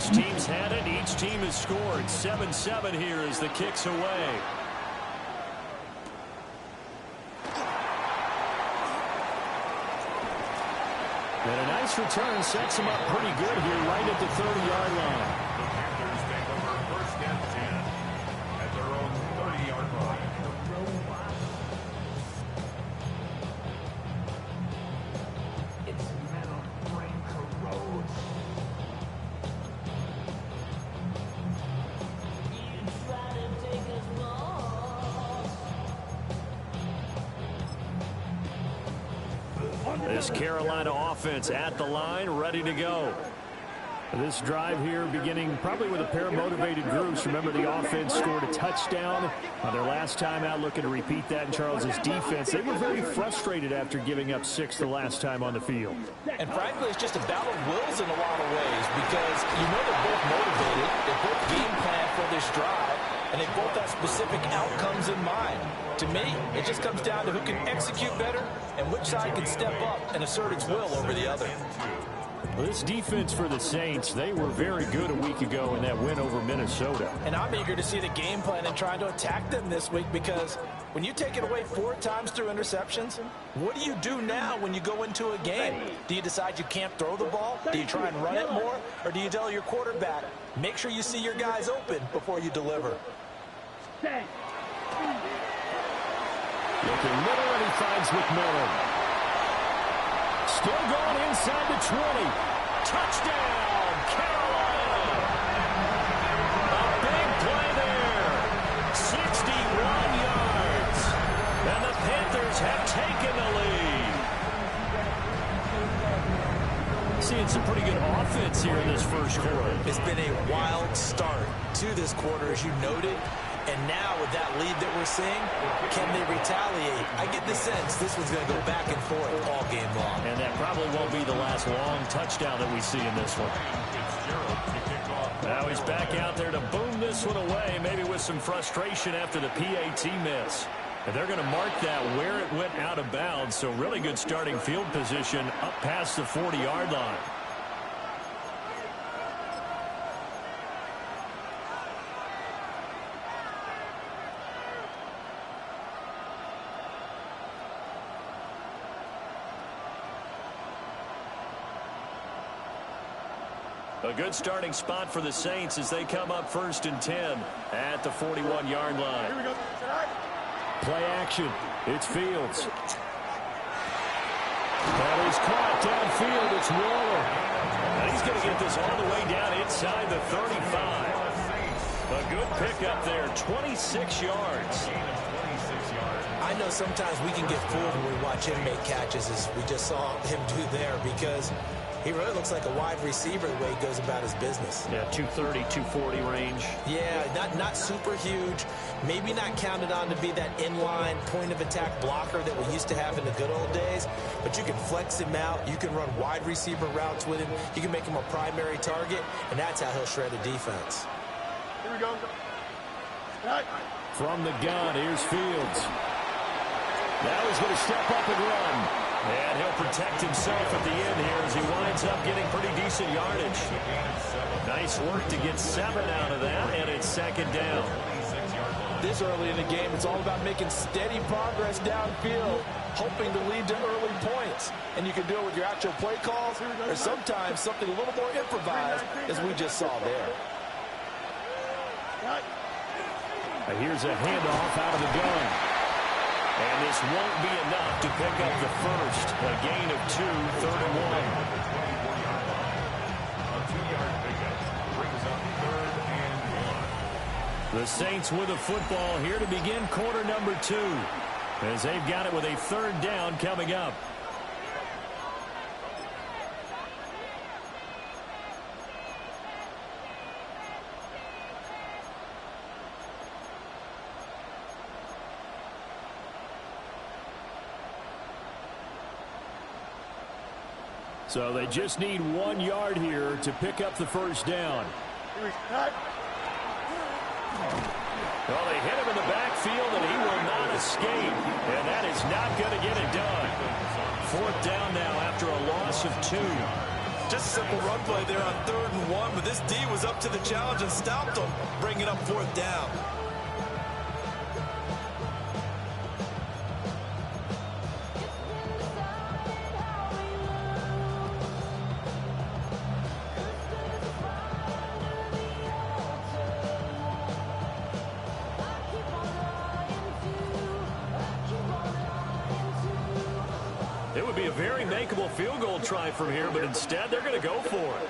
Each team's had it. Each team has scored. 7-7 here as the kick's away. And a nice return sets him up pretty good here right at the 30-yard line. The Panthers take over first and 10 at their own 30-yard line. Its metal brain corrodes. You try to take us lost. This Carolina offense at the line, ready to go. This drive here beginning probably with a pair of motivated groups. Remember, the offense scored a touchdown on their last time out, looking to repeat that in Charles's defense. They were very frustrated after giving up 6 the last time on the field. And frankly, it's just a battle of wills in a lot of ways because you know they're both motivated. They both game plan for this drive, and they both have specific outcomes in mind. To me, it just comes down to who can execute better and which side can step up and assert its will over the other. Well, this defense for the Saints, they were very good a week ago in that win over Minnesota. And I'm eager to see the game plan and trying to attack them this week because when you take it away 4 times through interceptions, what do you do now when you go into a game? Do you decide you can't throw the ball? Do you try and run it more? Or do you tell your quarterback, make sure you see your guys open before you deliver? Looking middle, and he finds McMillan. Still going inside the 20. Touchdown, Carolina! A big play there. 61 yards. And the Panthers have taken the lead. Seeing some pretty good offense here in this first quarter. It's been a wild start to this quarter, as you noted. And now with that lead that we're seeing, can they retaliate? I get the sense this one's going to go back and forth all game long. And that probably won't be the last long touchdown that we see in this one. Now he's back out there to boom this one away, maybe with some frustration after the PAT miss. And they're going to mark that where it went out of bounds, so really good starting field position up past the 40-yard line. A good starting spot for the Saints as they come up 1st and 10 at the 41-yard line. Here we go. Play action. It's Fields. That is caught downfield. It's Waller. And he's going to get this all the way down inside the 35. A good pickup there. 26 yards. I know sometimes we can get fooled when we watch him make catches, as we just saw him do there, because he really looks like a wide receiver the way he goes about his business. Yeah, 230, 240 range. Yeah, not super huge. Maybe not counted on to be that inline point-of-attack blocker that we used to have in the good old days. But you can flex him out. You can run wide receiver routes with him. You can make him a primary target, and that's how he'll shred a defense. Here we go. From the gun, here's Fields. Now he's going to step up and run. And he'll protect himself at the end here as he winds up getting pretty decent yardage. Nice work to get 7 out of that, and it's 2nd down. This early in the game, it's all about making steady progress downfield, hoping to lead to early points. And you can do it with your actual play calls, or sometimes something a little more improvised, as we just saw there. Here's a handoff out of the gun. And this won't be enough to pick up the first. A gain of 2, 3rd and 1. The Saints with a football here to begin quarter number 2, as they've got it with a 3rd down coming up. So they just need 1 yard here to pick up the first down. Well, they hit him in the backfield, and he will not escape. And that is not going to get it done. 4th down now after a loss of 2. Just simple run play there on 3rd and 1, but this D was up to the challenge and stopped him, bringing up 4th down. It would be a very makeable field goal try from here, but instead they're going to go for it.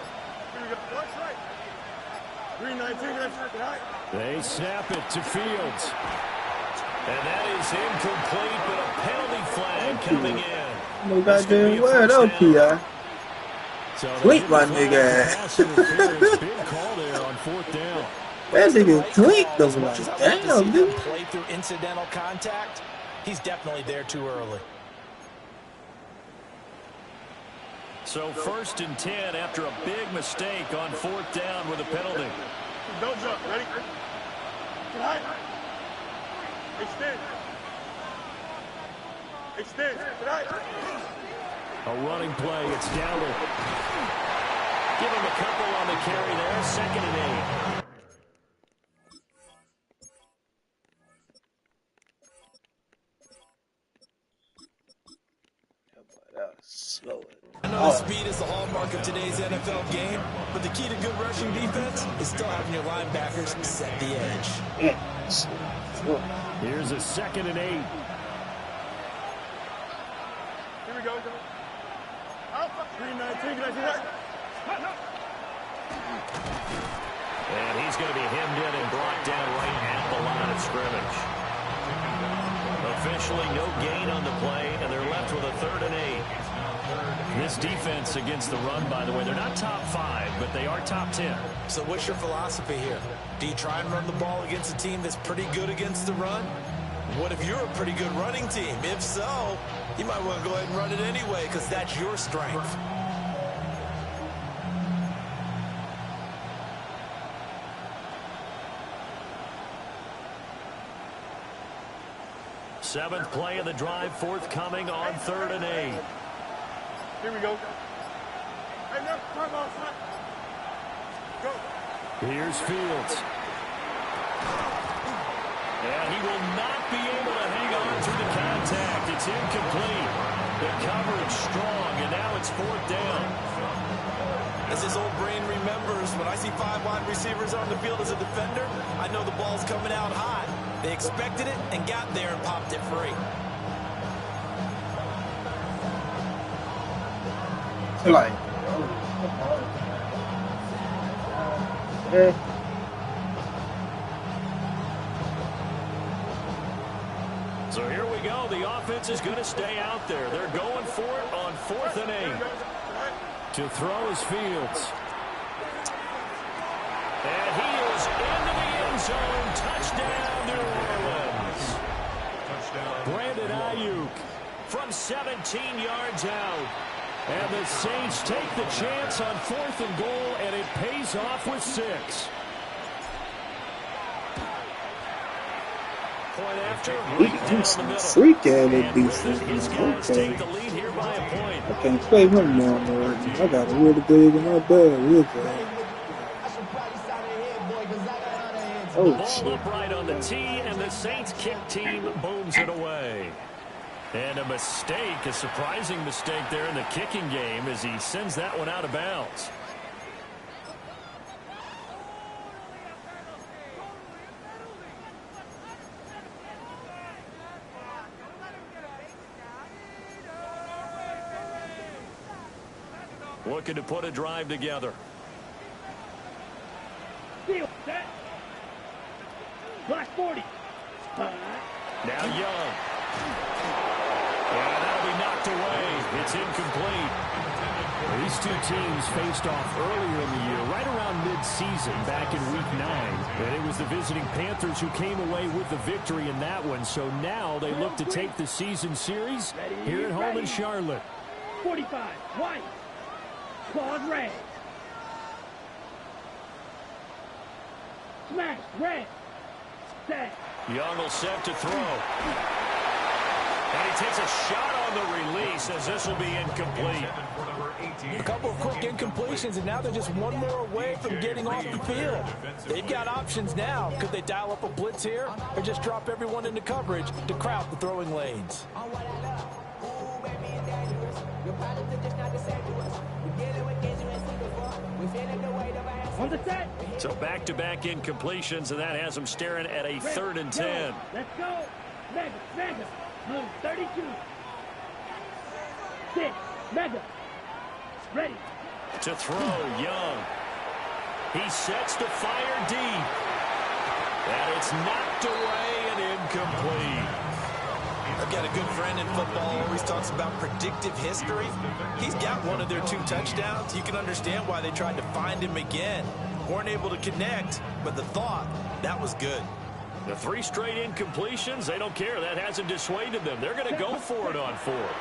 They snap it to Fields. And that is incomplete, but a penalty flag coming in. No goddamn word, okay, Clink my nigga. Big call there on 4th down. That nigga Clink doesn't like damn, dude. Play through incidental contact. He's definitely there too early. So 1st and 10 after a big mistake on 4th down with a penalty. Don't jump. Ready? Extend. Extend. A running play. It's Dowdle. Give him a couple on the carry there. 2nd and 8. Slow it. I know speed is the hallmark of today's NFL game, but the key to good rushing defense is still having your linebackers set the edge. Here's a 2nd and 8. Here we go. 3-19. And he's going to be hemmed in and brought down right at the line of scrimmage. Officially no gain on the play, and they're left with a 3rd and 8. This defense against the run, by the way, they're not top 5, but they are top 10. So what's your philosophy here? Do you try and run the ball against a team that's pretty good against the run? What if you're a pretty good running team? If so, you might want to go ahead and run it anyway because that's your strength. Seventh play of the drive, forthcoming on 3rd and 8. Here we go. Hey, no, come on, son. Go. Here's Fields. And he will not be able to hang on through the contact. It's incomplete. The coverage strong, and now it's 4th down. As his old brain remembers, when I see 5 wide receivers on the field as a defender, I know the ball's coming out hot. They expected it and got there and popped it free. Like, So here we go. The offense is going to stay out there. They're going for it on 4th and 8. To throw is Fields. And he is into the end zone. Touchdown, New Orleans. Brandon Ayuk from 17 yards out. And the Saints take the chance on 4th and goal, and it pays off with 6. Point after, right down the middle. freak out of And these with it, his guys okay. take the lead here by a point. I can't play him no more. I got a really big and not bad, real bad. Oh, Ball shit. upright on the tee, and the Saints kick team booms it away. And a mistake, a surprising mistake there in the kicking game as he sends that one out of bounds. Looking to put a drive together. Set. Black 40. Now Young. And that'll be knocked away. It's incomplete. These two teams faced off earlier in the year, right around mid-season, back in Week 9. And it was the visiting Panthers who came away with the victory in that one. So now they look to take the season series here at home in Charlotte. 45. White. Claws red. Smash red. Set. Young will set to throw. And he takes a shot on the release as this will be incomplete. A couple of quick incompletions, and now they're just one more away from getting off the field. They've got options now. Could they dial up a blitz here or just drop everyone into coverage to crowd the throwing lanes? On the set. So back-to-back incompletions, and that has them staring at a 3rd and 10. Let's go. Mega. Blue 32. 6. Mega. Ready. To throw, Young. He sets to fire deep. And it's knocked away and incomplete. I've got a good friend in football, always talks about predictive history. He's got one of their 2 touchdowns. You can understand why they tried to find him again. Weren't able to connect, but the thought, that was good. The 3 straight incompletions, they don't care. That hasn't dissuaded them. They're going to go for it on 4th.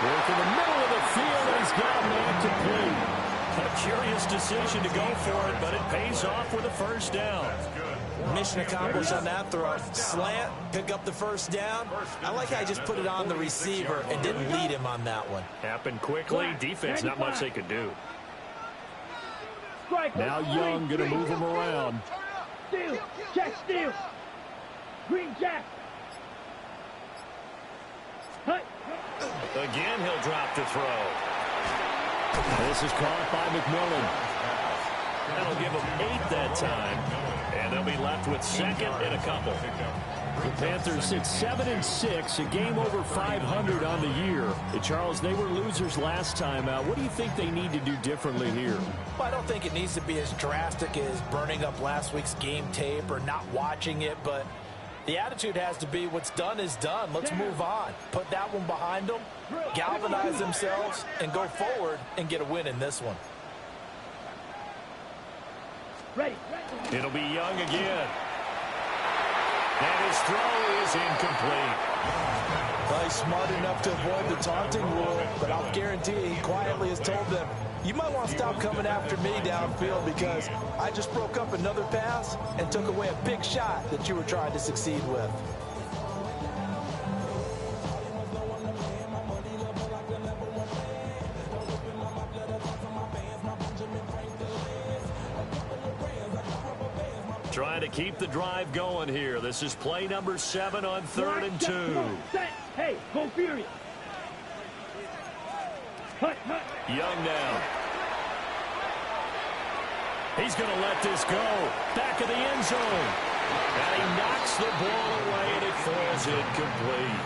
Work in the middle of the field, and he's got a man complete. A curious decision to go for it, but it pays off with a 1st down. Mission accomplished on that throw. Slant, pick up the 1st down. I like how he just put it on the receiver and didn't lead him on that one. Happened quickly. Defense, not much they could do. Now Young going to move him around. Steal. Jack steal. Green Jack. Hut. Again, he'll drop to throw. This is caught by McMillan. That'll give him 8 that time. And they'll be left with 2nd and a couple. The Panthers sit 7-6, a game over 500 on the year. Charles, they were losers last time out. What do you think they need to do differently here? Well, I don't think it needs to be as drastic as burning up last week's game tape or not watching it, but the attitude has to be what's done is done. Let's move on. Put that one behind them, galvanize themselves, and go forward and get a win in this one. Ready. It'll be Young again. And his throw is incomplete. Well, he's smart enough to avoid the taunting rule, but I'll guarantee he quietly has told them, you might want to stop coming after me downfield because I just broke up another pass and took away a big shot that you were trying to succeed with. Trying to keep the drive going here. This is play number 7 on 3rd and 2. Hey, go Furious. Young now. He's going to let this go. Back of the end zone. And he knocks the ball away, and it falls incomplete.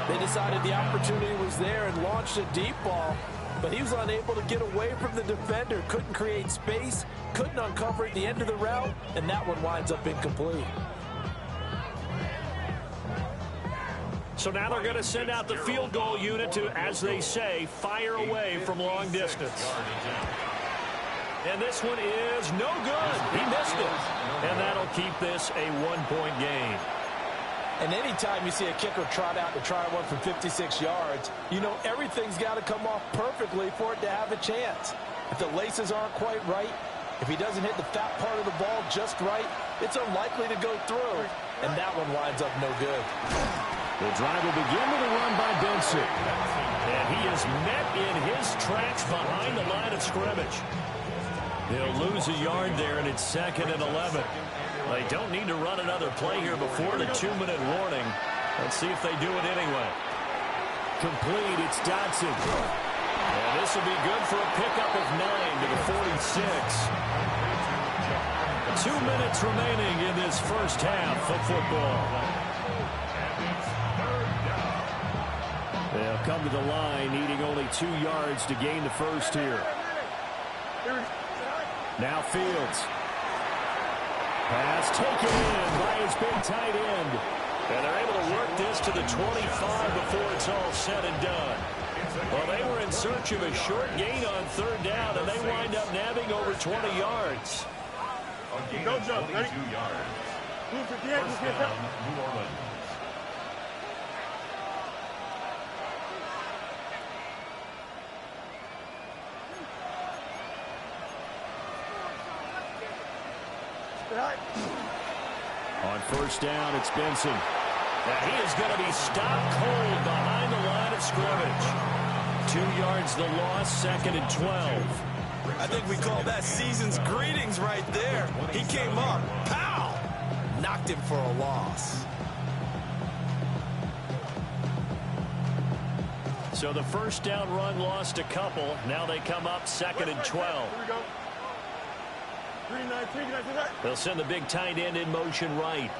They decided the opportunity was there and launched a deep ball, but he was unable to get away from the defender, couldn't create space, couldn't uncover at the end of the route, and that one winds up incomplete. So now they're going to send out the field goal unit to, as they say, fire away from long distance. And this one is no good. He missed it. And that'll keep this a 1-point game. And anytime you see a kicker trot out to try one from 56 yards, you know everything's got to come off perfectly for it to have a chance. If the laces aren't quite right, if he doesn't hit the fat part of the ball just right, it's unlikely to go through. And that one winds up no good. The drive will begin with a run by Benson. And he is met in his tracks behind the line of scrimmage. He'll lose a yard there, and it's 2nd and 11. They don't need to run another play here before the 2-minute warning. Let's see if they do it anyway. Complete, it's Dotson. And this will be good for a pickup of 9 to the 46. 2 minutes remaining in this first half of football. They'll come to the line, needing only 2 yards to gain the first here. Now Fields. Pass taken in by his big tight end. And they're able to work this to the 25 before it's all said and done. Well, they were in search of a short gain on 3rd down, and they wind up nabbing over 20 yards. Go, Joe. Ready? 2 yards. First down, New Orleans. On On first down, it's Benson. Now he is going to be stopped cold behind the line of scrimmage. 2 yards the loss, 2nd and 12. I think we call that season's greetings right there. He came up, pow! Knocked him for a loss. So the first down run lost a couple. Now they come up 2nd and 12. Here we go. 3-19. They'll send the big tight end in motion right.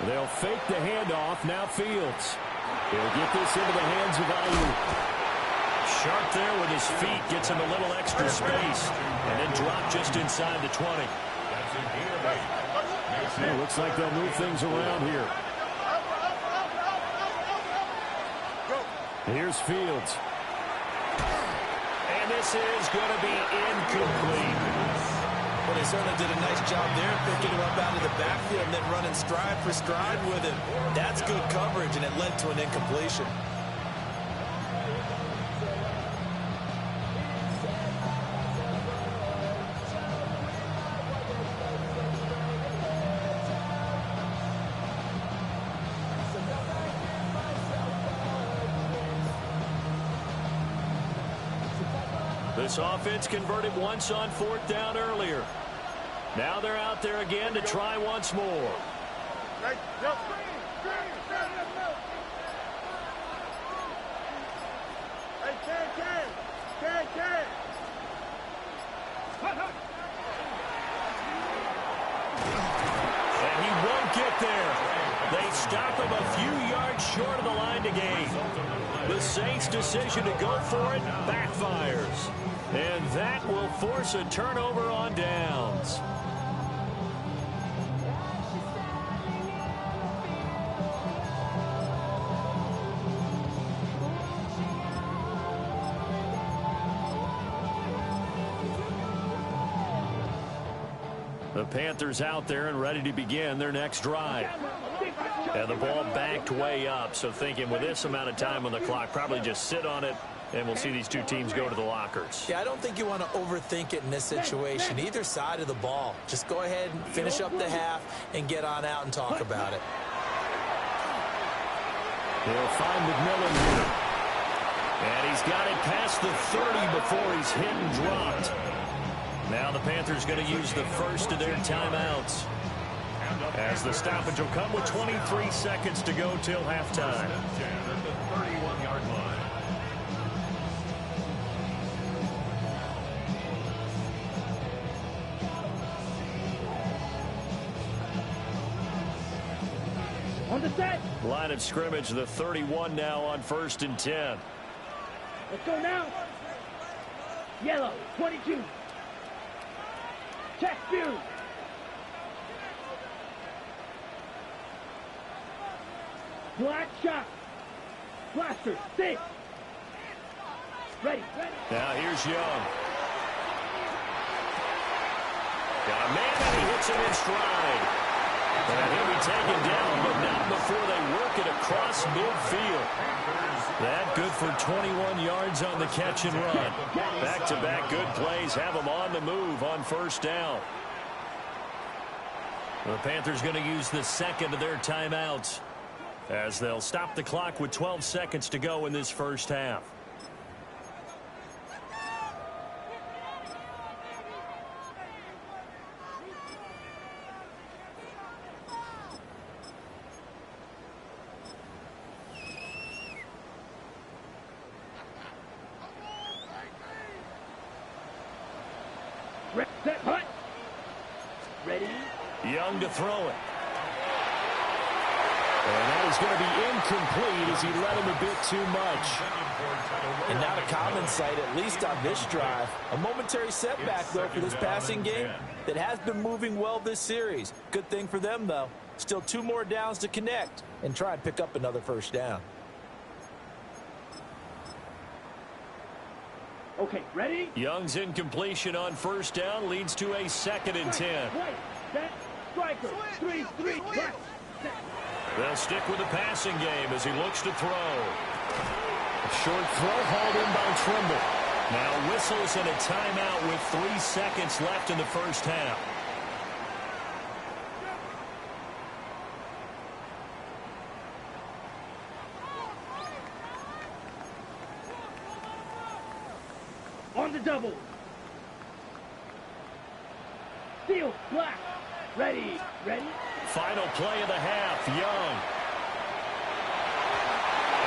They'll fake the handoff. Now Fields. He'll get this into the hands of Ayuk. Sharp there with his feet. Gets him a little extra space. And then drop just inside the 20. It looks like they'll move things around here. Here's Fields. And this is going to be incomplete. Well, they certainly did a nice job there, picking him up out of the backfield and then running stride for stride with him. That's good coverage, and it led to an incompletion. This offense converted once on 4th down earlier. Now they're out there again to try once more. Right, jump. Hey, can. And he won't get there. They stop him a few yards short of the line to gain. The Saints' decision to go for it backfires. And that will force a turnover on downs. The Panthers out there and ready to begin their next drive. And the ball backed way up, so thinking with this amount of time on the clock, probably just sit on it, and we'll see these two teams go to the lockers. Yeah, I don't think you want to overthink it in this situation. Either side of the ball. Just go ahead and finish up the half and get on out and talk about it. They'll find McMillan here. And he's got it past the 30 before he's hit and dropped. Now the Panthers going to use the first of their timeouts, as the stoppage will come with 23 seconds to go till halftime. On the set. Line of scrimmage, the 31 now on 1st and 10. Let's go now. Yellow, 22. Check view. Black shot. Blaster, 6. Ready. Now here's Young. Got a man and he hits him in stride. And he'll be taken down, but not before they work it across midfield. That good for 21 yards on the catch and run. Back-to-back good plays have them on the move on 1st down. The Panthers going to use the second of their timeouts, as they'll stop the clock with 12 seconds to go in this first half. Set, hut. Ready. Young to throw it. And that is going to be incomplete as he let him a bit too much. And not a common sight, at least on this drive. A momentary setback, though, for this passing game that has been moving well this series. Good thing for them, though. Still 2 more downs to connect and try and pick up another first down. Okay, ready? Young's incompletion on 1st down leads to a 2nd and 10. Right, set, striker, 3-3, right, set. They'll stick with the passing game as he looks to throw. A short throw hauled in by Trimble. Now whistles and a timeout with 3 seconds left in the first half. On the double. Field, black. Ready. Final play of the half, Young.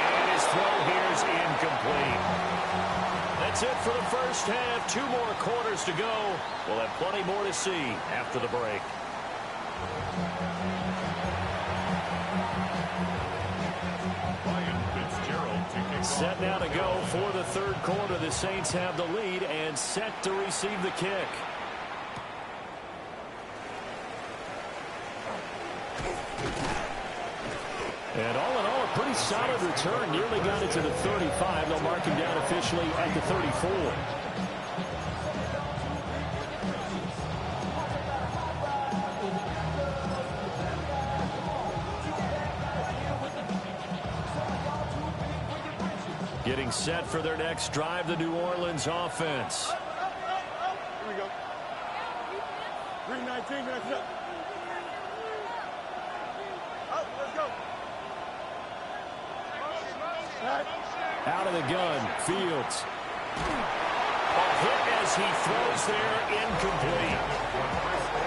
And his throw here is incomplete. That's it for the first half. 2 more quarters to go. We'll have plenty more to see after the break. Set now to go for the third quarter. The Saints have the lead and set to receive the kick. And all in all, a pretty solid return. Nearly got it to the 35. They'll mark him down officially at the 34. Getting set for their next drive, the New Orleans offense. Here we go. 3:19, that's it. Let's go. Out of the gun, Fields. A hit as he throws there, incomplete.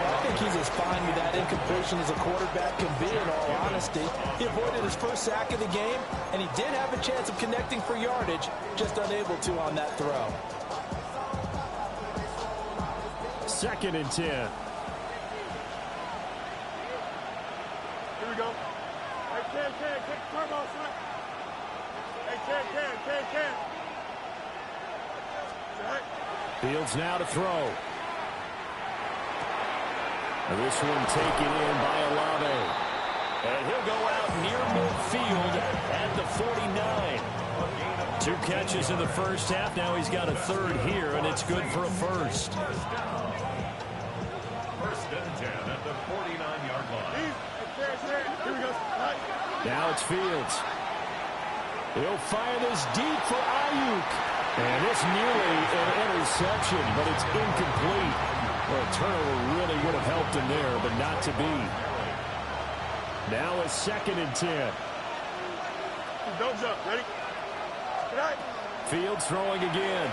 I think he's as fine with that incompletion as a quarterback can be, in all honesty. He avoided his first sack of the game, and he did have a chance of connecting for yardage, just unable to on that throw. 2nd and 10. Here we go. Hey, Ken, kick the turbo, son. Hey, Ken. Fields now to throw. This one taken in by Olave. And he'll go out near midfield at the 49. 2 catches in the first half. Now he's got a third here, and it's good for a first. 1st and 10 at the 49-yard line. Here we go. Now it's Fields. He'll fire this deep for Ayuk. And it's nearly an interception, but it's incomplete. Well, a turnover really would have helped him there, but not to be. Now it's 2nd and 10. Don't jump. Ready? Fields throwing again.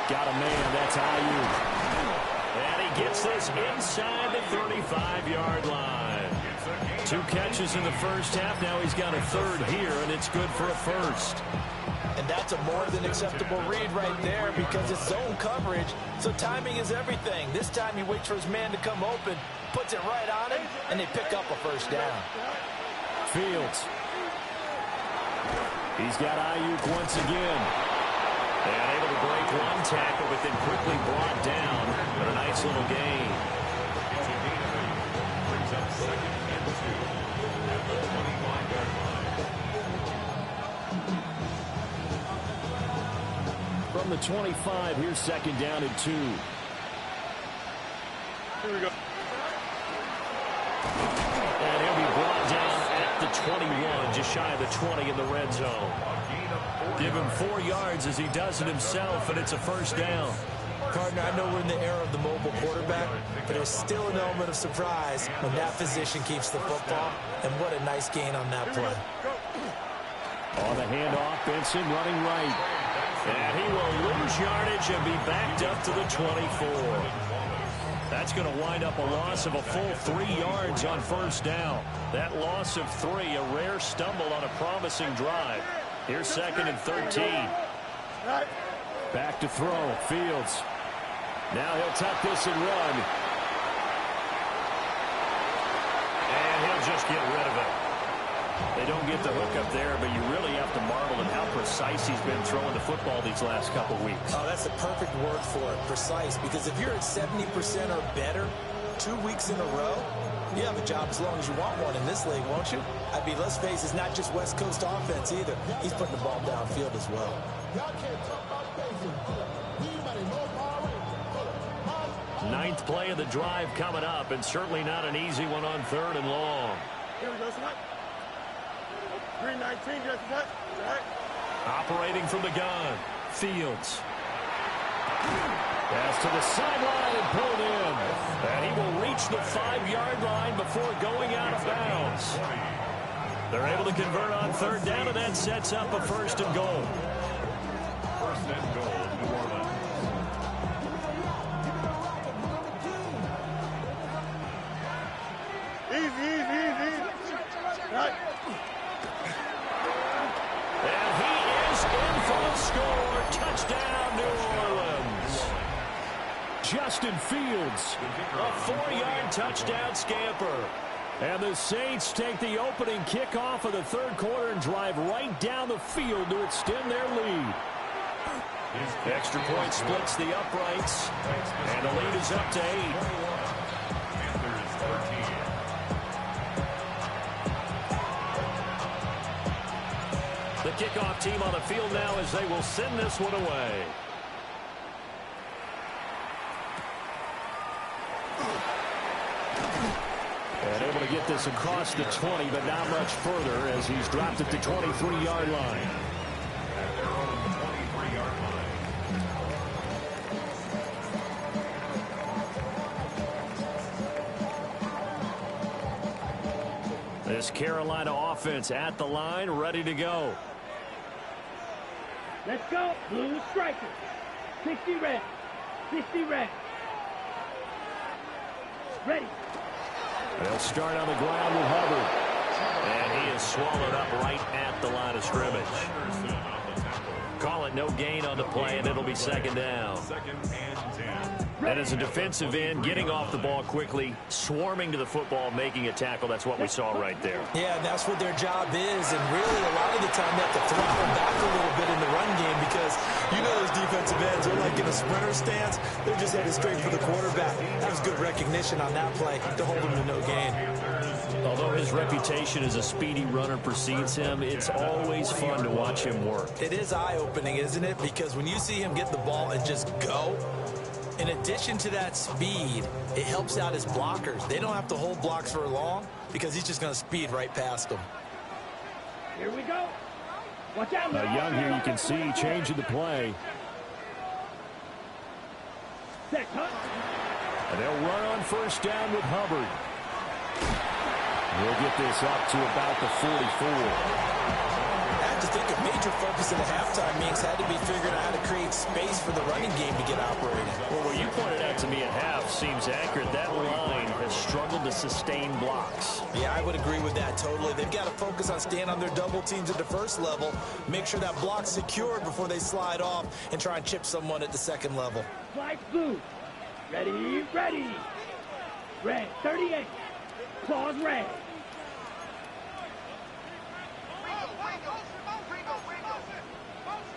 Got a man. That's Ayuk. And he gets this inside the 35-yard line. 2 catches in the first half. Now he's got a third here, and it's good for a first. And that's a more than acceptable read right there because it's zone coverage, so timing is everything. This time he waits for his man to come open, puts it right on him, and they pick up a first down. Fields. He's got Ayuk once again. And able to break one tackle, but then quickly brought down. But a nice little gain. Brings up 2nd and 2 at the 25-yard line. From the 25, here's 2nd down and 2. Here we go. And he'll be brought down at the 21, just shy of the 20 in the red zone. Give him 4 yards as he does it himself, and it's a first down. Gardner, I know we're in the era of the mobile quarterback, but there's still an element of surprise when that physician keeps the football, and what a nice gain on that play. On the handoff, Benson running right. And he will lose yardage and be backed up to the 24. That's going to wind up a loss of a full 3 yards on first down. That loss of 3, a rare stumble on a promising drive. Here's 2nd and 13. Back to throw, Fields. Now he'll tuck this and run. And he'll just get rid of it. They don't get the hook up there, but you really have to marvel at how precise he's been throwing the football these last couple weeks. Oh, that's the perfect word for it, precise, because if you're at 70% or better 2 weeks in a row, you have a job as long as you want one in this league, won't you? I mean, let's face it, it's not just West Coast offense either. He's putting the ball downfield as well. Ninth play of the drive coming up, and certainly not an easy one on 3rd and long. Here we go, son. 3:19, just that. Operating from the gun. Fields. Pass to the sideline and pulled in. And he will reach the 5-yard line before going out of bounds. They're able to convert on third down, and that sets up a 1st and goal. 1st and goal, New Orleans. Easy. Right. And he is in for the score. Touchdown, New Orleans. Justin Fields, a 4-yard touchdown scamper. And the Saints take the opening kickoff of the 3rd quarter and drive right down the field to extend their lead. Extra point splits the uprights, and the lead is up to 8. Panthers 13. The kickoff team on the field now as they will send this one away. And able to get this across the 20, but not much further as he's dropped it to 23-yard line. At their own 23-yard line. This Carolina offense at the line, ready to go. Let's go. Blue strikers. 60 red. 60 red. Ready. They'll start on the ground with Hubbard. And he is swallowed up right at the line of scrimmage. Anderson on the tackle. Call it no gain on the play, and it'll be 2nd down. 2nd and 10. And as a defensive end, getting off the ball quickly, swarming to the football, making a tackle, that's what we saw right there. Yeah, that's what their job is, and really a lot of the time they have to throttle back a little bit in the run game because you know those defensive ends are like in a sprinter stance. They're just headed straight for the quarterback. That was good recognition on that play to hold him to no gain. Although his reputation as a speedy runner precedes him, it's always fun to watch him work. It is eye-opening, isn't it? Because when you see him get the ball and just go, in addition to that speed, it helps out his blockers. They don't have to hold blocks for long because he's just going to speed right past them. Here we go. Watch out. Now Young here, you can see changing the play. Set, cut. And they'll run on 1st down with Hubbard. We'll get this up to about the 44. I have to think a major focus in the halftime means had to be figuring out how to create space for the running game to get operating. Well, what you pointed out to me at half seems accurate. That line has struggled to sustain blocks. Yeah, I would agree with that totally. They've got to focus on staying on their double teams at the 1st level, make sure that block's secured before they slide off and try and chip someone at the 2nd level. Flight blue. Ready, ready. Red, 38. Claws red.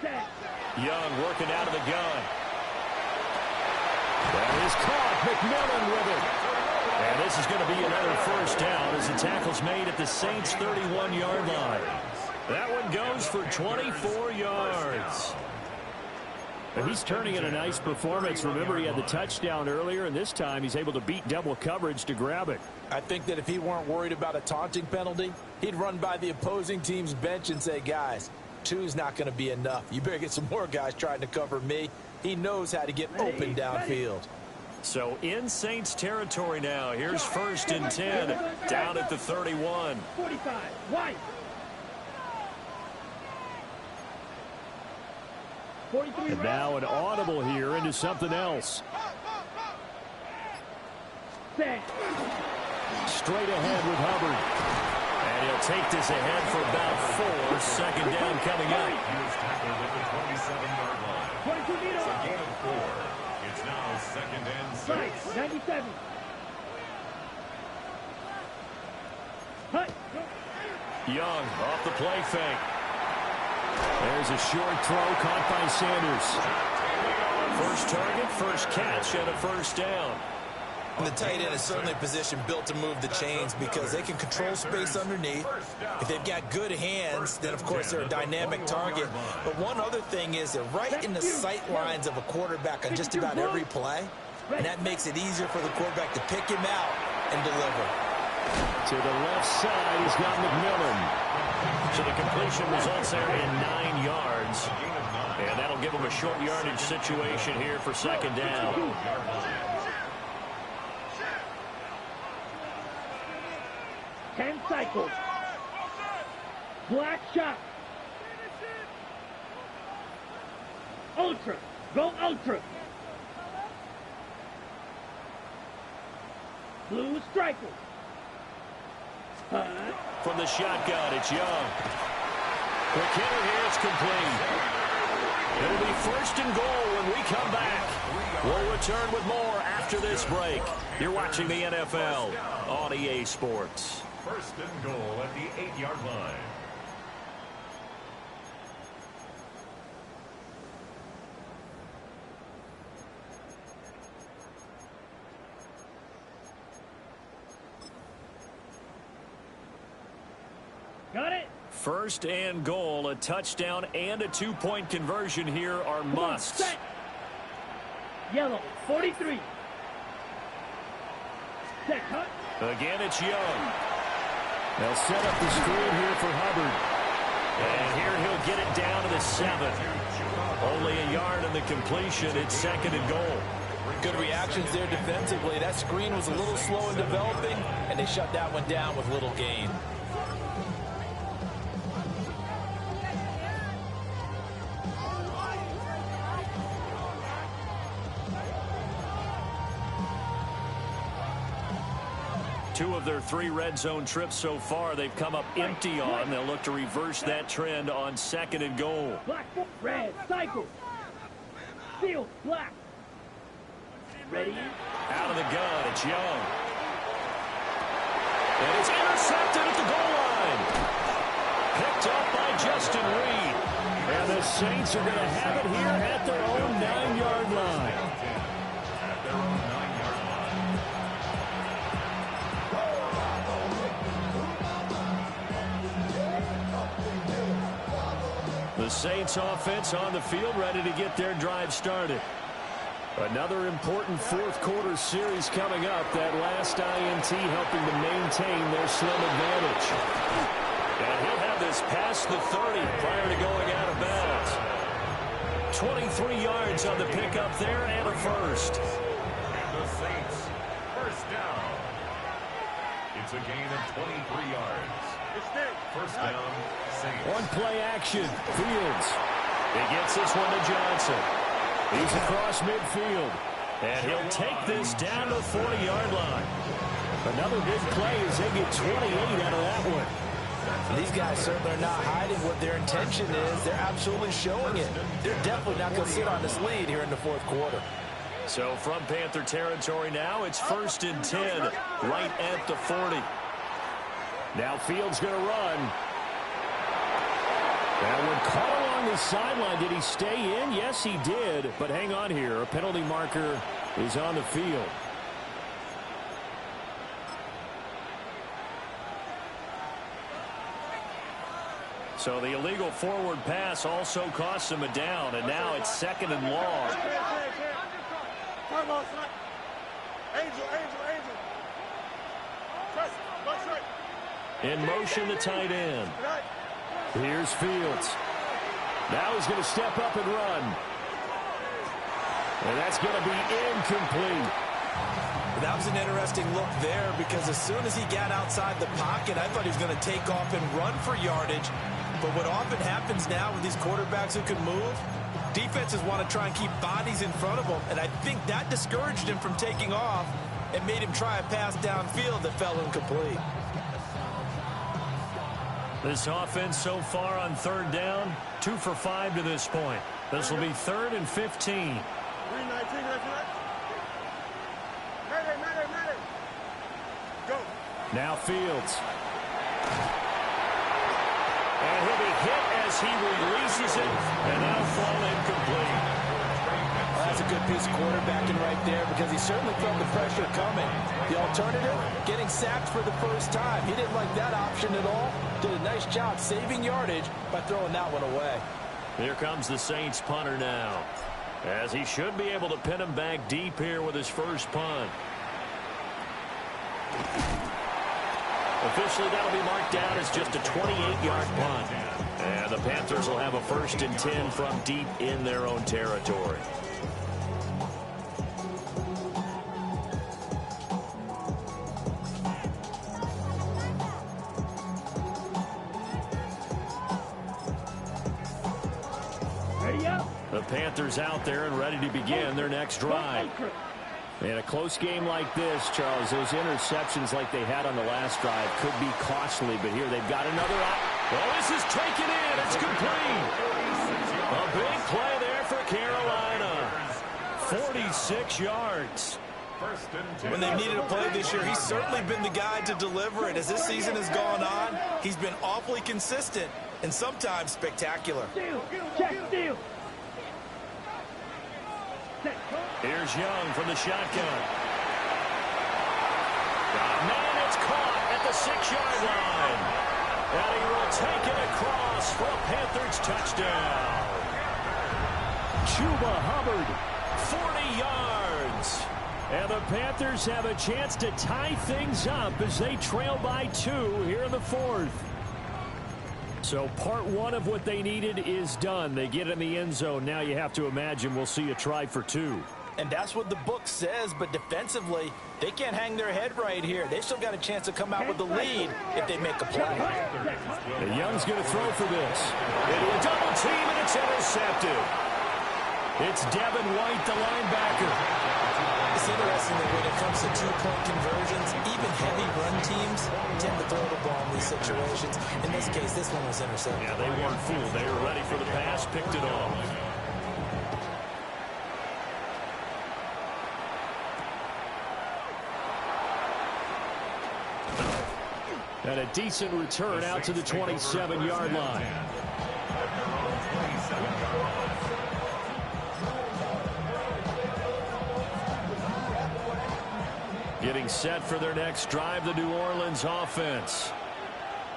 Set. Young working out of the gun. That is caught. McMillan with it. And this is going to be another 1st down as the tackle's made at the Saints' 31-yard line. That one goes for 24 yards. But he's turning in a nice performance. Remember, he had the touchdown earlier, and this time he's able to beat double coverage to grab it. I think that if he weren't worried about a taunting penalty, he'd run by the opposing team's bench and say, guys, 2's not going to be enough. You better get some more guys trying to cover me. He knows how to get open downfield. So in Saints territory now. Here's 1st and 10 down at the 31. 45. White. 43. And now an audible here into something else. Set. Straight ahead with Hubbard. And he'll take this ahead for about 4. 2nd down coming up. He was tackled at the 27-yard line. 22 It's meters. a gain of 4. It's now 2nd and 6. Right. 97. Hut. Young off the play fake. There's a short throw caught by Sanders. 1st target, 1st catch, and a 1st down. And the tight end is certainly a position built to move the chains because they can control space underneath. If they've got good hands, then of course they're a dynamic target. But one other thing is they're right in the sight lines of a quarterback on just about every play. And that makes it easier for the quarterback to pick him out and deliver. To the left side, he's got McMillan. So the completion results there in 9 yards. And that'll give them a short yardage situation here for second down. 10 cycles. Black shot. Ultra. Go ultra. Blue striker. From the shotgun, it's Young. The kicker here is complete. It'll be first and goal when we come back. We'll return with more after this break. You're watching the NFL on EA Sports. First and goal at the 8-yard line. Got it? First and goal, a touchdown and a two-point conversion here are musts. Set. Yellow, 43. Set, cut. Again, it's Young. They'll set up the screen here for Hubbard. And here he'll get it down to the 7. Only a yard in the completion. It's second and goal. Good reactions there defensively. That screen was a little slow in developing, and they shut that one down with little gain. Two of their 3 red zone trips so far, they've come up empty on. They'll look to reverse that trend on second and goal. Black, red, cycle. Field, black. Ready? Out of the gun, it's Young. And it's intercepted at the goal line. Picked up by Justin Reed. And the Saints are going to have it here at their own 9-yard line. At their own 9-yard line. The Saints offense on the field, ready to get their drive started. Another important fourth-quarter series coming up. That last INT helping to maintain their slim advantage. And he'll have this past the 30 prior to going out of bounds. 23 yards on the pickup there and a first. And the Saints, first down. It's a gain of 23 yards. First down, Saints. One play action. Fields. He gets this one to Johnson. He's across midfield. And he'll take this down to the 40-yard line. Another big play as they get 28 out of that one. These guys certainly are not hiding what their intention is. They're absolutely showing it. They're definitely not going to sit on this lead here in the fourth quarter. So from Panther territory now, it's first and 10 right at the 40. Now Fields going to run. And when caught along the sideline, did he stay in? Yes, he did. But hang on here. A penalty marker is on the field. So the illegal forward pass also costs him a down. And now it's second and long. In motion, the tight end. Here's Fields. Now he's going to step up and run. And that's going to be incomplete. That was an interesting look there because as soon as he got outside the pocket, I thought he was going to take off and run for yardage. But what often happens now with these quarterbacks who can move, defenses want to try and keep bodies in front of them. And I think that discouraged him from taking off and made him try a pass downfield that fell incomplete. This offense so far on third down, 2 for 5 to this point. This will be third and 15. Now Fields. And he'll be hit as he releases it, and that'll fall incomplete. Well, that's a good piece of quarterbacking right there because he certainly felt the pressure coming. The alternative, getting sacked for the first time. He didn't like that option at all. Did a nice job saving yardage by throwing that one away. Here comes the Saints punter now, as he should be able to pin him back deep here with his first punt. Officially, that'll be marked down as just a 28-yard punt. And the Panthers will have a 1st and 10 from deep in their own territory. The Panthers out there and ready to begin their next drive. In a close game like this, Charles, those interceptions like they had on the last drive could be costly, but here they've got another out. Oh, this is taken in. It's complete. A big play there for Carolina. 46 yards. When they needed a play this year, he's certainly been the guy to deliver it. As this season has gone on, he's been awfully consistent and sometimes spectacular. Check, steal. Here's Young from the shotgun. Man, it's caught at the 6-yard line. And he will take it across for a Panthers touchdown. Chuba Hubbard, 40 yards. And the Panthers have a chance to tie things up as they trail by 2 here in the 4th. So part 1 of what they needed is done. They get in the end zone. Now you have to imagine we'll see a try for 2. And that's what the book says, but defensively, they can't hang their head right here. They still got a chance to come out with the lead if they make a play. And Young's going to throw for this. Into a double team, and it's intercepted. It's Devin White, the linebacker. It's interesting that when it comes to 2-point conversions, even heavy run teams tend to throw the ball in these situations. In this case, this one was intercepted. Yeah, they weren't fooled. They were ready for the pass, picked it off. And a decent return out to the 27-yard line. Getting set for their next drive, the New Orleans offense.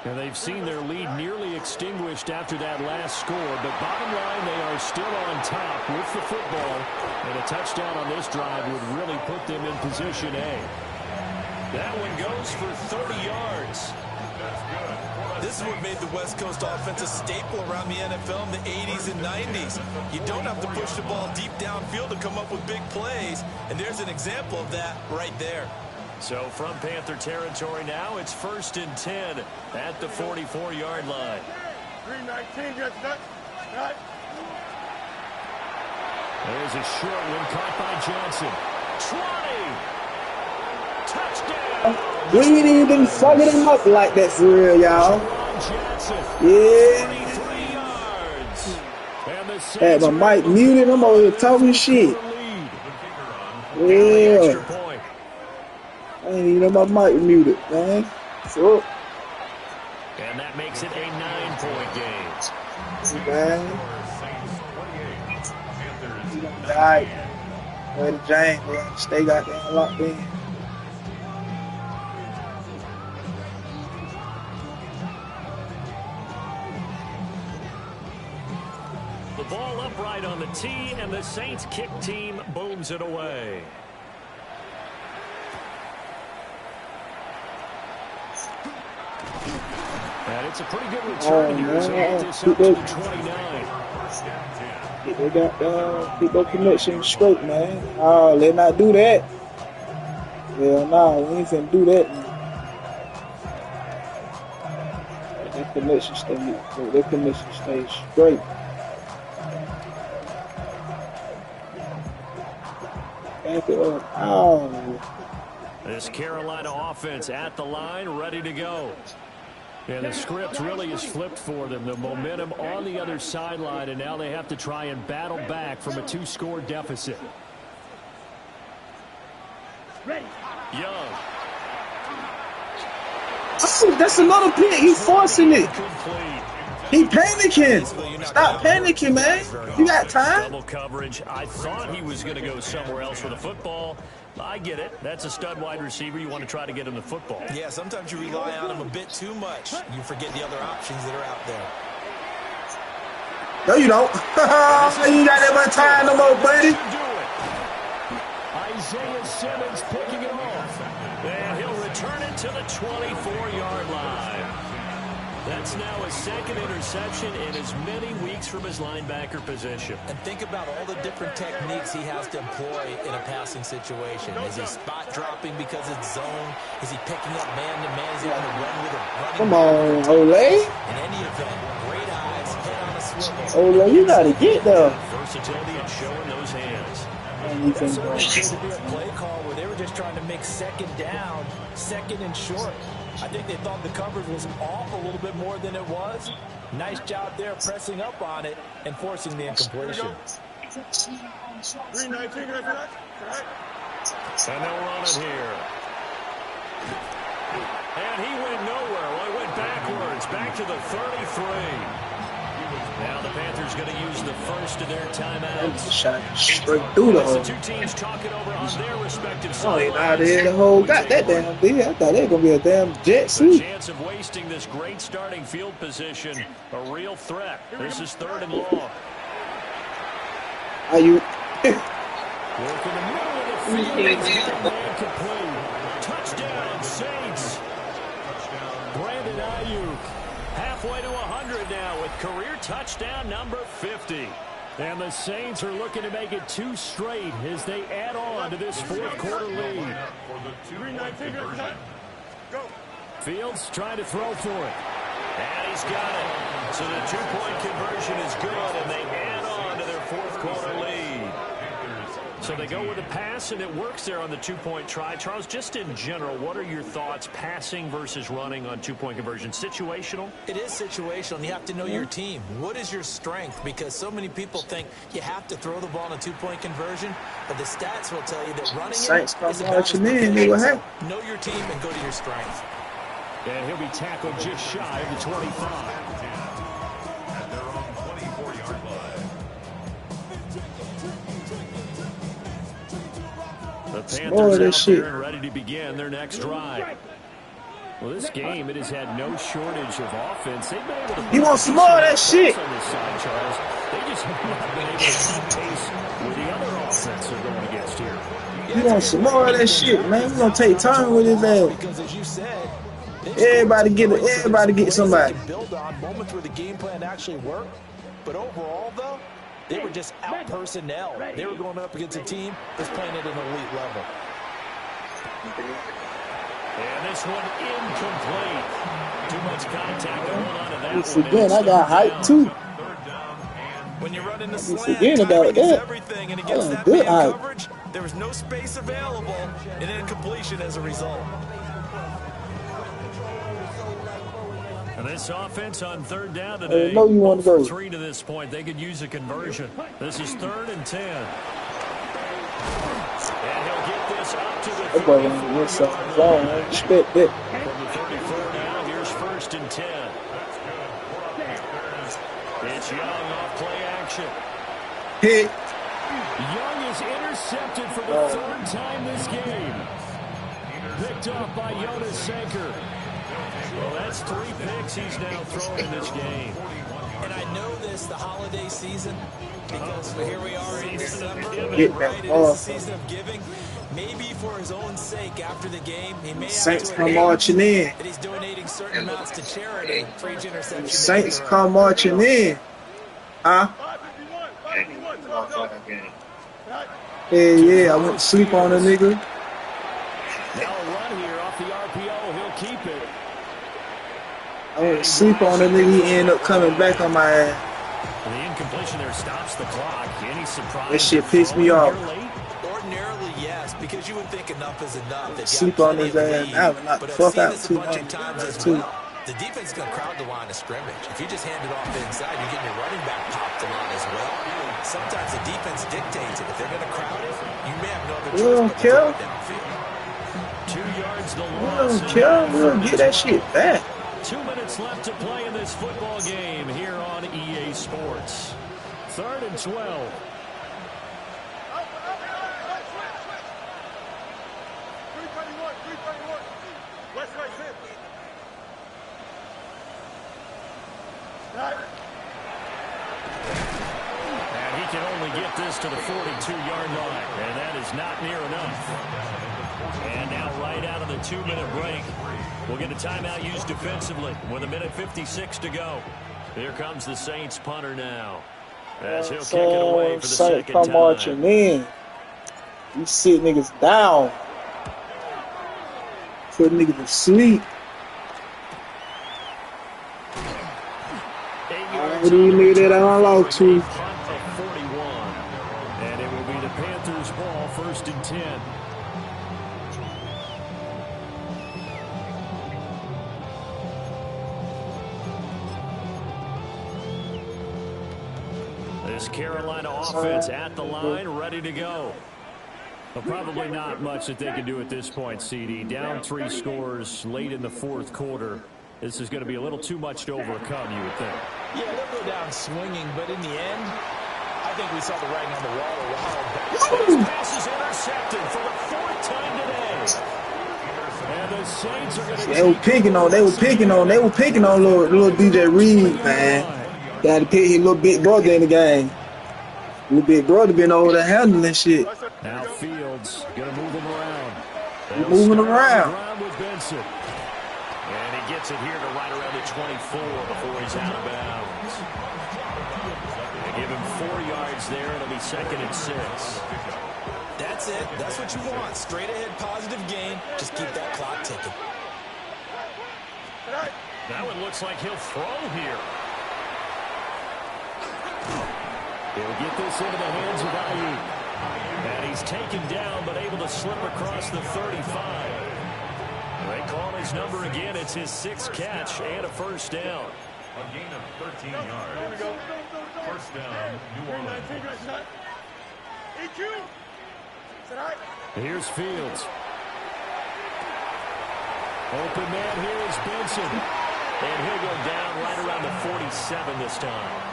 And they've seen their lead nearly extinguished after that last score, but bottom line, they are still on top with the football. And a touchdown on this drive would really put them in position A. That one goes for 30 yards. This is what made the West Coast offense a staple around the NFL in the 80s and 90s. You don't have to push the ball deep downfield to come up with big plays, and there's an example of that right there. So from Panther territory now, it's 1st and 10 at the 44-yard line. 319 gets that. There's a short one caught by Johnson. 20! Touchdown! We ain't even fucking him up like that for real, y'all. Yeah. Had my mic muted. I'm over here talking shit. Yeah. I ain't even know my mic muted, man. So. And that makes it a 9-point game. Man. All right. Where the James, man. Stay goddamn locked in. The ball upright on the tee, and the Saints kick team booms it away. And it's a pretty good return here as they get this up to 29. They got keep their connection straight, man. Oh, let's not do that. Hell no, we ain't finna do that, man. Their connection stay straight. Back it up. Oh. This Carolina offense at the line, ready to go. And the script really is flipped for them. The momentum on the other sideline, and now they have to try and battle back from a 2-score deficit. Young. Oh, that's another pick. He's forcing it. He panicking. Stop panicking, man. You got time. Double coverage. I thought he was going to go somewhere else with the football. I get it. That's a stud wide receiver. You want to try to get him the football. Yeah, sometimes you rely on him a bit too much. You forget the other options that are out there. No, you don't. You ain't got that much time no more, buddy. Isaiah Simmons picking him off. And he'll return return it to the 24-yard line. That's now his second interception in as many weeks from his linebacker position. And think about all the different techniques he has to employ in a passing situation. Is he spot dropping because it's zone? Is he picking up man-to-man? Is he on the run with a running? Come on, Ole. In any event, great eyes, head on a swivel. Ole, you gotta get there. Versatility and showing those hands. That certainly seemed to be a play call where they were just trying to make second down, second and short. I think they thought the coverage was off a little bit more than it was. Nice job there pressing up on it and forcing the incompletion. 319, right? And they'll run it here. And he went nowhere. Well, he went backwards, back to the 33. Now the Panthers going to use the first of their timeouts. Shot straight through the hole. The two teams talking over on their respective Oh, sides. ain't out there the whole got that damn big. I thought they were gonna be a damn jet The suit. chance of wasting this great starting field position, a real threat. This is 3rd and long. Are you? Work in the middle of the field. Man complete. Touchdown, Saints. Brandon Ayuk. Halfway to 100 now with career touchdown number 50. And the Saints are looking to make it 2 straight as they add on to this 4th quarter lead. 319, go. Fields trying to throw for it. And he's got it. So the 2-point conversion is good, and they add on to their 4th quarter lead. So they go with a pass, and it works there on the 2-point try. Charles, just in general, what are your thoughts passing versus running on 2-point conversion? Situational? It is situational, and you have to know your team. What is your strength? Because so many people think you have to throw the ball in a 2-point conversion, but the stats will tell you that running Saints it come is about marching in. What happened? know your team and go to your strength. And he'll be tackled just shy of the 25. At their own 24-yard line. The More of Panthers this out shit. there and ready to begin their next drive. Well, this game, it has had no shortage of offense. They've been able to... You want some more of that shit? On this side, Charles. They just have not been able to keep pace with the other offense they're going against here. You want some more of that shit, man? We gonna take time with his ass. Because as you said, Everybody get somebody. Build on moments where the game plan actually worked, but overall though, they were just out personnel. They were going up against a team that's playing at an elite level. And this one incomplete. Too much contact going on to that Once one. again, I got hype too. When you're running the Once slant, again about timing is that. everything, and against that Good man hype. coverage, there was no space available, and incompletion as a result. And this offense on 3rd down today. know you want to go. 3 to this point. They could use a conversion. This is 3rd and 10. And he'll get this up to the That boy on the inside zone. I expect that. From the 34 now, here's 1st and 10. It's Young off play action. Hit. Young is intercepted for the 3rd time this game. Picked off by Jonas Sanker. Well, that's 3 picks he's now thrown in this game. And I know this, the holiday season, because here we are in December, Get right? that It ball. is the season of giving. Maybe for his own sake, after the game, he may Saints have to come admit marching in. that he's donating certain amounts to charity for each interception. Saints come marching in. Huh? 551, go. Hey, yeah, I went to sleep on a nigga. Now a run here off the RPO. He'll keep it. I went to sleep on a nigga. He ended up coming back on my ass. The incompletion there stops the clock. Any surprise? That shit pissed me off. Ordinarily, yes, because you would think enough is enough. They've Sleep got on plenty his of ass. lead, I would knock the but I've fuck seen out this a too. bunch of times as Too. well. The defense is going to crowd the line of scrimmage. If you just hand it off inside, you're getting your running back popped a lot as well. Sometimes the defense dictates it. If they're going to crowd it, you may have no other We choice don't but to care. throw it downfield. 2 yards the We loss. don't care. We'll get that shit back. 2 minutes left to play in this football game here on EA Sports. 3rd and 12. And he can only get this to the 42-yard line, and that is not near enough. And now right out of the 2-minute break. We'll get a timeout used defensively with 1:56 to go. Here comes the Saints punter now, as he'll kick it away for the second come time. marching in. You sit niggas down. Put niggas to sleep. What do you nigga that I unlocked to? And it will be the Panthers' ball, 1st and 10. This Carolina offense at the line, ready to go. Well, probably not much that they can do at this point, CD. Down 3 scores late in the 4th quarter. This is going to be a little too much to overcome, you would think. Yeah, they'll go down swinging, but in the end, I think we saw the writing on the wall a while back. This pass is intercepted for the 4th time today. And the Saints are going to... They were picking on little DJ Reed, man. Got to pick his little big brother in the game. Little big brother been over there handling shit. Now Fields going to move him around. Moving around. With Benson. And he gets it here to right around the 24 before he's out of bounds. They give him 4 yards there. It'll be 2nd and 6. That's it. That's what you want. Straight ahead positive gain. Just keep that clock ticking. That one looks like he'll throw here. He'll get this into the hands of Ayuk. And he's taken down, but able to slip across the 35. They call his number again. It's his 6th catch and a 1st down. A gain of 13 yards. 1st down, New Orleans. Here's Fields. Open man here is Benson. And he'll go down right around the 47 this time.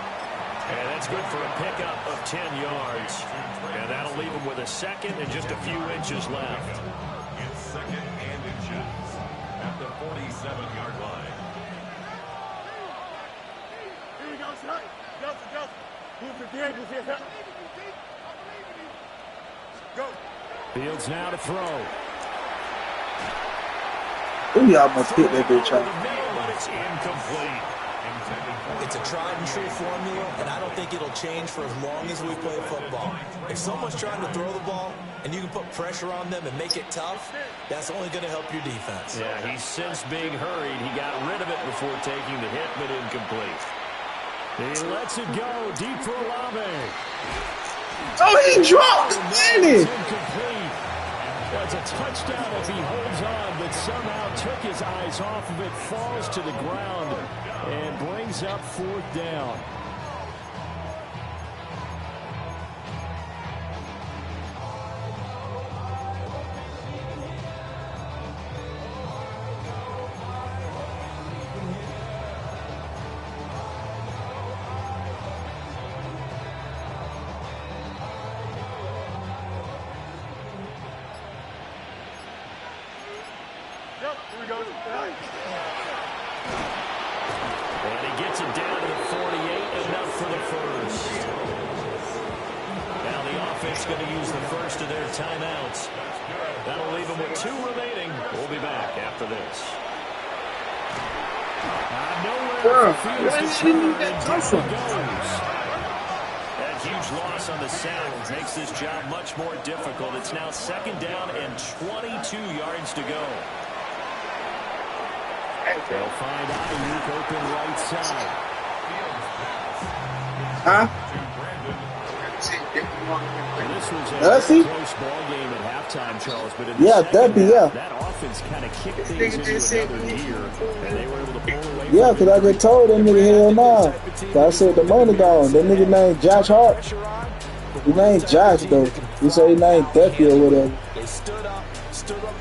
And that's good for a pickup of 10 yards. And that'll leave him with a 2nd and just a few inches left. It's 2nd and inches at the 47-yard line. Here we go, son. Justin. Move the tables here, son. Go. Fields now to throw. Ooh, y'all must hit that bitch out. But it's incomplete. It's a tried and true formula, and I don't think it'll change for as long as we play football. If someone's trying to throw the ball and you can put pressure on them and make it tough, that's only going to help your defense. Yeah, he's since being hurried. He got rid of it before taking the hit, but incomplete. He lets it go deep for Olave. Oh, he dropped it! Incomplete. That's a touchdown if he holds on, but somehow took his eyes off of it, falls to the ground, and brings up 4th down. Here we go. And he gets it down to the 48, enough for the 1st. Now the offense going to use the 1st of their timeouts. That'll leave them with 2 remaining. We'll be back after this. Nowhere for Fields to turn, and down he goes. That huge loss on the sack makes this job much more difficult. It's now 2nd down and 22 yards to go. They'll find Ayuk open right side. Huh? This was a Does he? close ball game at halftime, Charles, but in the Yeah, second that'd be, half, yeah. that offense kind of kicked things into another gear, and they were able to pull away. Yeah, because I just told that nigga, hell nah. So I said the money gone. That nigga named Josh Hart. His name's Josh, though. He said his name Duffy or whatever. They stood up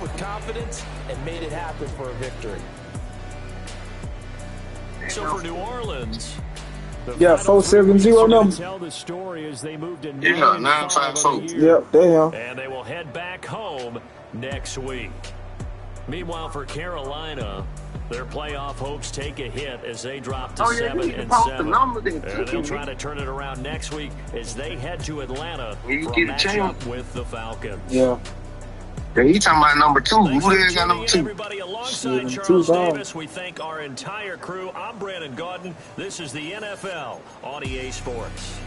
with confidence, and made it happen for a victory. So for New Orleans, Yeah, 470 number. tell the story as they moved to 954. Yep, damn. and they will head back home next week. Meanwhile, for Carolina, their playoff hopes take a hit as they drop to 7-7. And they'll try to turn it around next week as they head to Atlanta for a matchup with the Falcons. Yeah. Yeah, he talking about number 2. Thanks Who the for hell got tuning number in, 2? everybody. Shit, Alongside them two Charles gone. Davis, we thank our entire crew. I'm Brandon Gaudin. This is the NFL on EA Sports.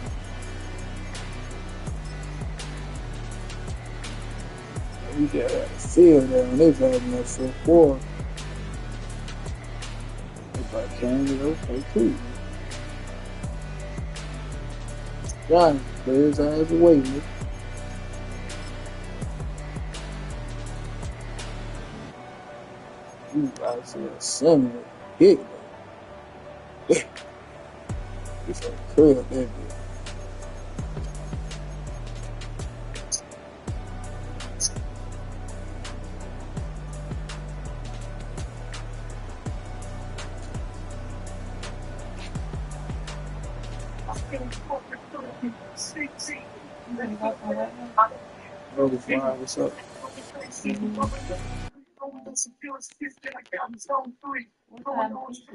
We got a field there when they back in that fourth quarter. Everybody came to okay, too. John, play his ass away, man. You about to send it. Big man. It's a crib, that bitch. Oh, wow, what's up?